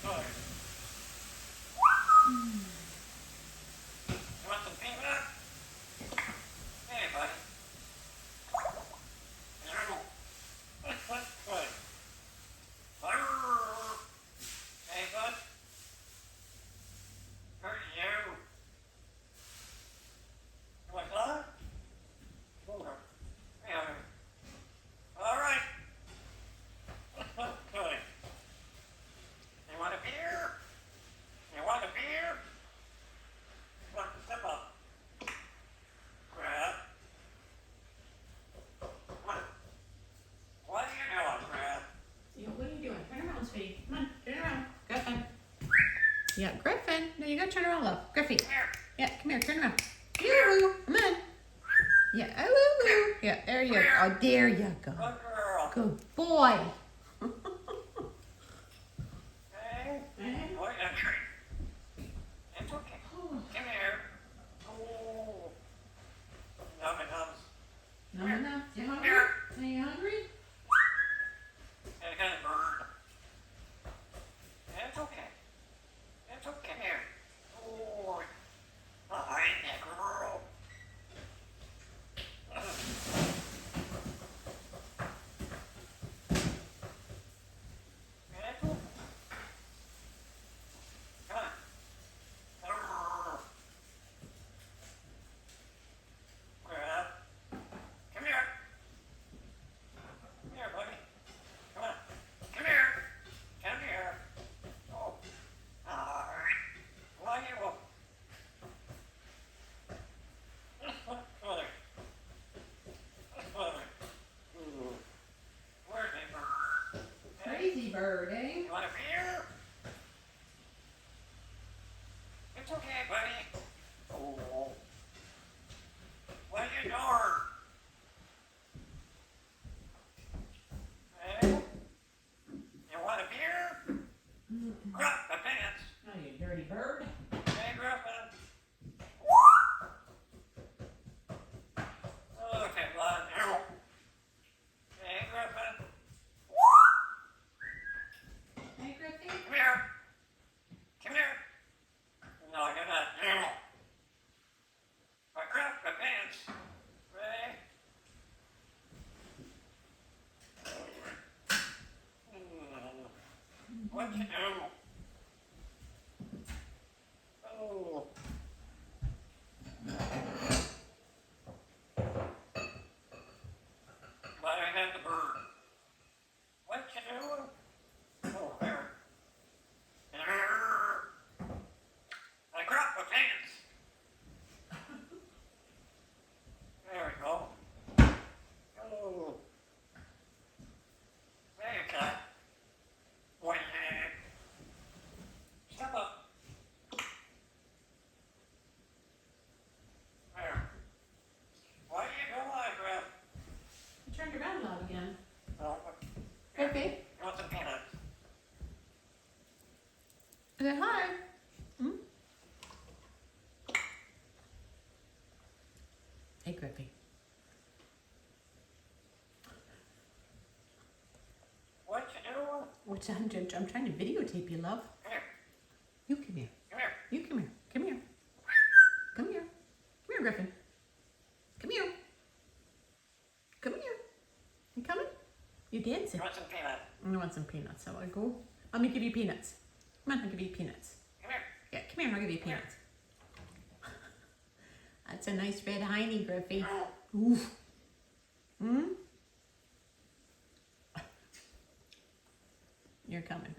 good. You want some peanut? Hey, buddy. No. Good. Hey, bud. Where's you? You want love? Over. Yeah. All right. Good. You want a beer? You want a beer? Want to step up? Grab. What are you doing, Grab? What are you doing? Turn around, sweetie. Come on, turn around. Griffin. Yeah, Griffin. No, you gotta turn around, love. Griffy. Come here. Yeah, come here, turn around. Yoo-hoo. Come on. Yeah, oh, woo. Yeah, there you go. Oh, there you go. Good girl. Good boy. Hey. Boy, that's right. It's okay. Come here. Oh. Yummy nums. No, no. You hungry? Here. Are you hungry? And kind of bird. It's okay. It's okay. Here. Oh. Behind that girl. It's okay. Come on. Grab. Come here. Come here, buddy. Come on. Come here. Come here. Oh. All right. Why you up? Mother. Mother. Ooh. Where's my bird? Hey, Crazy bird, eh? you want a beer? It's okay, buddy. Oh. What are you doing? Hey? You want a beer? Drop the pants. Oh, you dirty bird. Hey, Griffin. Okay, bud. Hey, Griffin. Hey, Griffy. Come here. Come here. No, you're not. But grab the pants. Ready? What you do? Oh. But I had the bird. What you doing? Oh, there. I dropped the pants. There we go. Oh. There you go. Boy, step up. There. What are you doing, Griff? You turned around, love, again. Oh, Griffy. you want some peanuts? I said hi. Hmm? Hey, Griffy. What you doing? What's that? I'm trying to videotape you, love. Come here. You come here. Come here. You come here. Come here. Come here. Come here, Griffin. Come here. Come here. You coming? You dancing? You want some peanuts? I want some peanuts. So I go. Let me give you peanuts. Come on, I'll give you peanuts. Come here. Yeah, come here. I'll give you peanuts. That's a nice red hiney, Griffy. Oof. Hmm? You're coming.